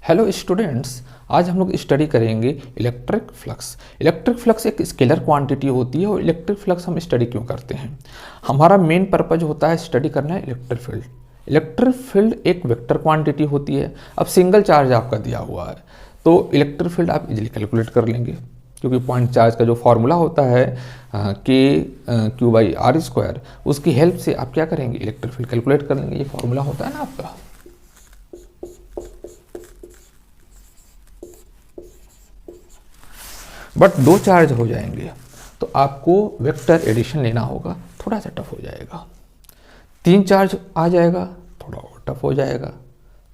Hello students, आज हम लोग स्टडी करेंगे इलेक्ट्रिक फ्लक्स। इलेक्ट्रिक फ्लक्स एक स्केलर क्वांटिटी होती है और इलेक्ट्रिक फ्लक्स हम स्टडी क्यों करते हैं? हमारा मेन पर्पज होता है स्टडी करना है इलेक्ट्रिक फील्ड। इलेक्ट्रिक फील्ड एक वेक्टर क्वांटिटी होती है। अब सिंगल चार्ज आपका दिया हुआ है तो इलेक्ट्रिक फील्ड आप इजीली कैलकुलेट कर लेंगे, क्योंकि पॉइंट चार्ज का जो फॉर्मूला होता है Q/r², उसकी हेल्प से आप क्या करेंगे, इलेक्ट्रिक फील्ड कैलकुलेट कर लेंगे। ये फॉर्मूला होता है ना आपका। बट दो चार्ज हो जाएंगे तो आपको वेक्टर एडिशन लेना होगा, थोड़ा सा टफ हो जाएगा। तीन चार्ज आ जाएगा, थोड़ा और टफ हो जाएगा।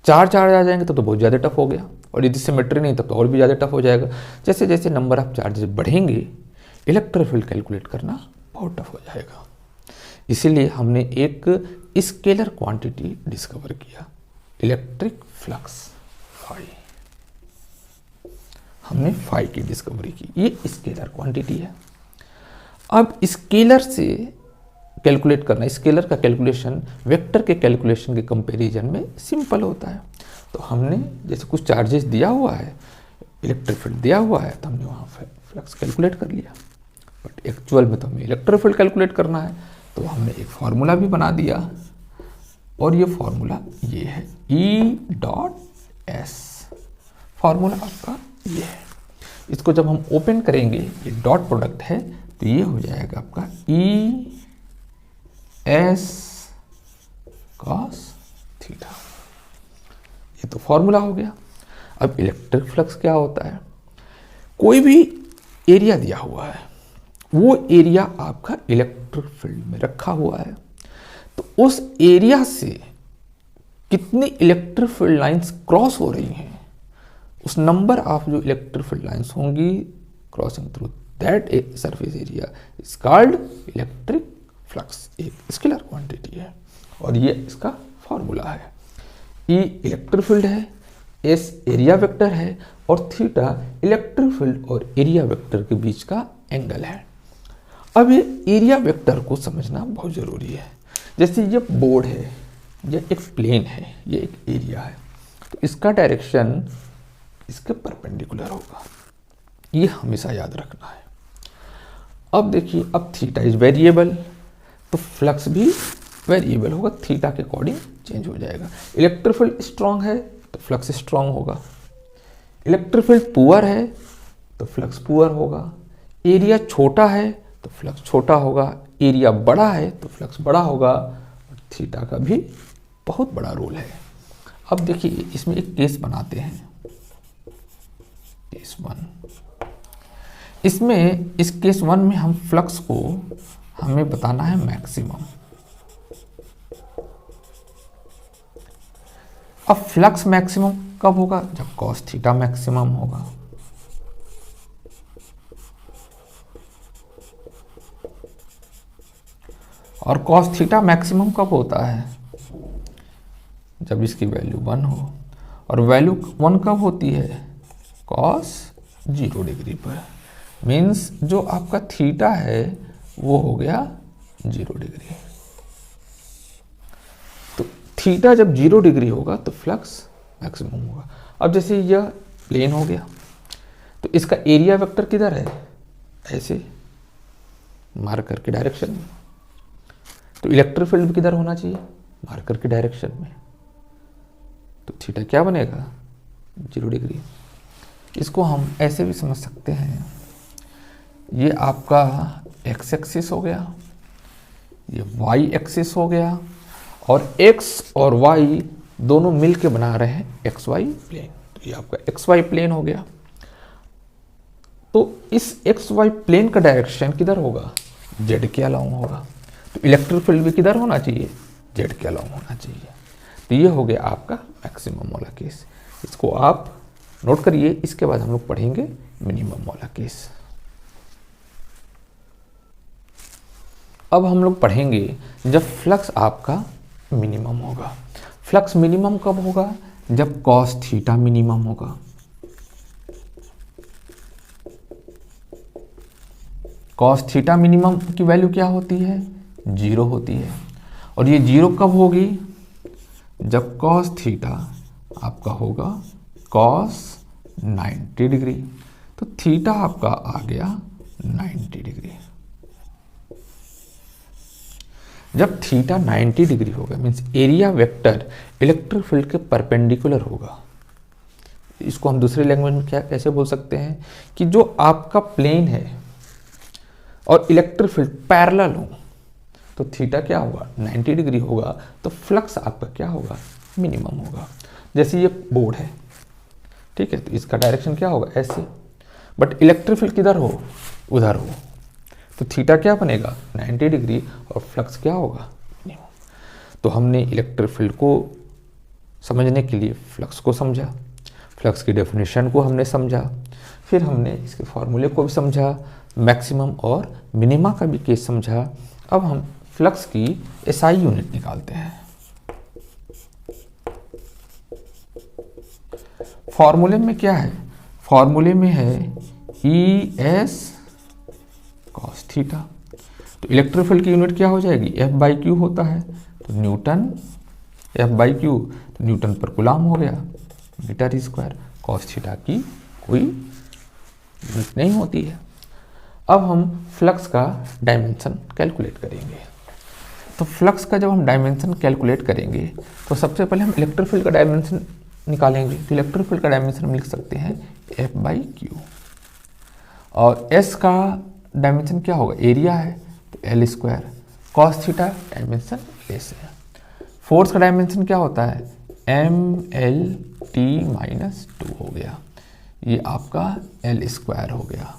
चार चार्ज आ जाएंगे तो बहुत ज़्यादा टफ हो गया, और यदि सिमेट्री नहीं तब तो और भी ज़्यादा टफ हो जाएगा। जैसे जैसे नंबर ऑफ चार्जेस बढ़ेंगे इलेक्ट्रिक फील्ड कैलकुलेट करना बहुत टफ हो जाएगा। इसीलिए हमने एक स्केलर क्वांटिटी डिस्कवर किया, इलेक्ट्रिक फ्लक्स फाई। हमने फाई की डिस्कवरी की, ये स्केलर क्वांटिटी है। अब स्केलर से कैलकुलेट करना, स्केलर का कैलकुलेशन वेक्टर के कैलकुलेशन के कंपैरिजन में सिंपल होता है। तो हमने जैसे कुछ चार्जेस दिया हुआ है, इलेक्ट्रिक फील्ड दिया हुआ है, तो हमने वहाँ फ्लक्स कैलकुलेट कर लिया। बट एक्चुअल में तो हमें इलेक्ट्रिक फील्ड कैलकुलेट करना है, तो हमने एक फार्मूला भी बना दिया, और ये फार्मूला ये है E.S। फार्मूला आपका ये है। इसको जब हम ओपन करेंगे, ये डॉट प्रोडक्ट है, तो ये हो जाएगा आपका E.S cos थीटा। ये तो फॉर्मूला हो गया। अब इलेक्ट्रिक फ्लक्स क्या होता है? कोई भी एरिया दिया हुआ है, वो एरिया आपका इलेक्ट्रिक फील्ड में रखा हुआ है, तो उस एरिया से कितनी इलेक्ट्रिक फील्ड लाइंस क्रॉस हो रही हैं, उस नंबर ऑफ जो इलेक्ट्रिक फील्ड लाइंस होंगी crossing through that surface area is called electric flux. एक स्केलर क्वांटिटी है और ये इसका फॉर्मूला है। E इलेक्ट्रिक फील्ड है, S एरिया वेक्टर है, और थीटा इलेक्ट्रिक फील्ड और एरिया वेक्टर के बीच का एंगल है। अब ये एरिया वेक्टर को समझना बहुत ज़रूरी है। जैसे ये बोर्ड है, ये एक प्लेन है, ये एक एरिया है, तो इसका डायरेक्शन इसके परपेंडिकुलर होगा, ये हमेशा याद रखना है। अब देखिए, अब थीटा इज वेरिएबल, तो फ्लक्स भी वेरिएबल होगा, थीटा के अकॉर्डिंग चेंज हो जाएगा। इलेक्ट्रिक फील्ड स्ट्रांग है तो फ्लक्स स्ट्रांग होगा, इलेक्ट्रिक फील्ड पुअर है तो फ्लक्स पुअर होगा, एरिया छोटा है तो फ्लक्स छोटा होगा, एरिया बड़ा है तो फ्लक्स बड़ा होगा, और थीटा का भी बहुत बड़ा रोल है। अब देखिए, इसमें एक केस बनाते हैं, केस वन। इसमें इस केस वन में हम फ्लक्स को हमें बताना है मैक्सिमम। अब फ्लक्स मैक्सिमम कब होगा? जब कॉस थीटा मैक्सिमम होगा। और कॉस थीटा मैक्सिमम कब होता है? जब इसकी वैल्यू 1 हो। और वैल्यू 1 कब होती है? कॉस 0 डिग्री पर। मीन्स जो आपका थीटा है वो हो गया 0 डिग्री। तो थीटा जब 0 डिग्री होगा तो फ्लक्स मैक्सिमम होगा। अब जैसे यह प्लेन हो गया, तो इसका एरिया वेक्टर किधर है? ऐसे मार्कर के डायरेक्शन में। तो इलेक्ट्रिक फील्ड भी किधर होना चाहिए? मार्कर के डायरेक्शन में। तो थीटा क्या बनेगा? 0 डिग्री। इसको हम ऐसे भी समझ सकते हैं, ये आपका एक्स एक्सिस हो गया, ये वाई एक्सिस हो गया, और एक्स और वाई दोनों मिल के बना रहे हैं एक्स वाई प्लेन। तो ये आपका एक्स वाई प्लेन हो गया। तो इस एक्स वाई प्लेन का डायरेक्शन किधर होगा? जेड के अलाउंग होगा। तो इलेक्ट्रिक फील्ड भी किधर होना चाहिए? जेड के अलाउंग होना चाहिए। तो ये हो गया आपका मैक्सिमम वाला केस। इसको आप नोट करिए, इसके बाद हम लोग पढ़ेंगे मिनिमम वाला केस। अब हम लोग पढ़ेंगे जब फ्लक्स आपका मिनिमम होगा। फ्लक्स मिनिमम कब होगा? जब कॉस थीटा मिनिमम होगा। कॉस थीटा मिनिमम की वैल्यू क्या होती है? 0 होती है। और ये 0 कब होगी? जब कॉस थीटा आपका होगा कॉस 90 डिग्री। तो थीटा आपका आ गया 90 डिग्री। जब थीटा 90 डिग्री होगा means area vector electric field के परपेंडिकुलर होगा। इसको हम दूसरे लैंग्वेज में क्या कैसे बोल सकते हैं कि जो आपका प्लेन है और इलेक्ट्रिक फील्ड पैरेलल हो तो थीटा क्या होगा 90 डिग्री होगा, तो फ्लक्स आपका क्या होगा मिनिमम होगा। जैसे ये बोर्ड है, ठीक है, तो इसका डायरेक्शन क्या होगा ऐसे, बट इलेक्ट्रिक फील्ड किधर हो उधर हो, तो थीटा क्या बनेगा 90 डिग्री और फ्लक्स क्या होगा मिनिमम। तो हमने इलेक्ट्रिक फील्ड को समझने के लिए फ्लक्स को समझा, फ्लक्स की डेफिनेशन को हमने समझा, फिर हमने इसके फॉर्मूले को भी समझा, मैक्सिमम और मिनिमा का भी केस समझा। अब हम फ्लक्स की एसआई यूनिट निकालते हैं। फॉर्मूले में क्या है, फॉर्मूले में है ई एस कॉस थीटा। तो इलेक्ट्रिक फील्ड की यूनिट क्या हो जाएगी, एफ बाई क्यू होता है, तो न्यूटन एफ बाई क्यू, तो न्यूटन पर कूलाम हो गया मीटर स्क्वायर। कॉस थीटा की कोई यूनिट नहीं होती है। अब हम फ्लक्स का डायमेंशन कैलकुलेट करेंगे। तो फ्लक्स का जब हम डायमेंशन कैलकुलेट करेंगे तो सबसे पहले हम इलेक्ट्रिक फील्ड का डायमेंशन निकालेंगे। तो इलेक्ट्रिक फील्ड का डायमेंशन हम लिख सकते हैं एफ बाई क्यू, और एस का डायमेंशन क्या होगा एरिया है तो L square, cos theta dimension S है। फोर्स का डायमेंशन क्या होता है एम एल टी माइनस 2 हो गया, ये आपका एल स्क्वायर हो गया।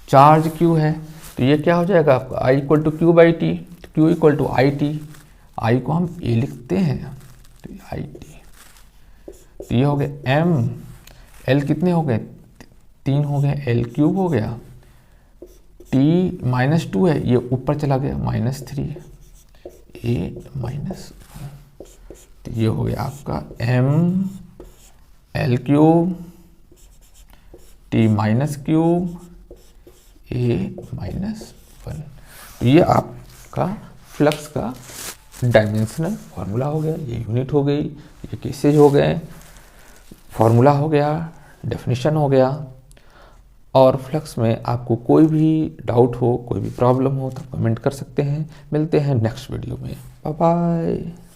चार्ज क्यू है तो ये क्या हो जाएगा आपका I equal to Q by T, Q equal to I T, I को हम ए लिखते हैं तो आई टी, तो ये हो गया एम, एल कितने हो गए 3 हो गए, एल क्यूब हो गया, टी माइनस 2 है ये ऊपर चला गया -3, ए माइनस, तो ये हो गया आपका M L cube T minus cube A minus 1। तो ये आपका फ्लक्स का डायमेंशनल फार्मूला हो गया, ये यूनिट हो गई, ये केसेज हो गए, फार्मूला हो गया, डेफिनेशन हो गया। और फ्लक्स में आपको कोई भी डाउट हो, कोई भी प्रॉब्लम हो तो कमेंट कर सकते हैं। मिलते हैं नेक्स्ट वीडियो में, बाय बाय।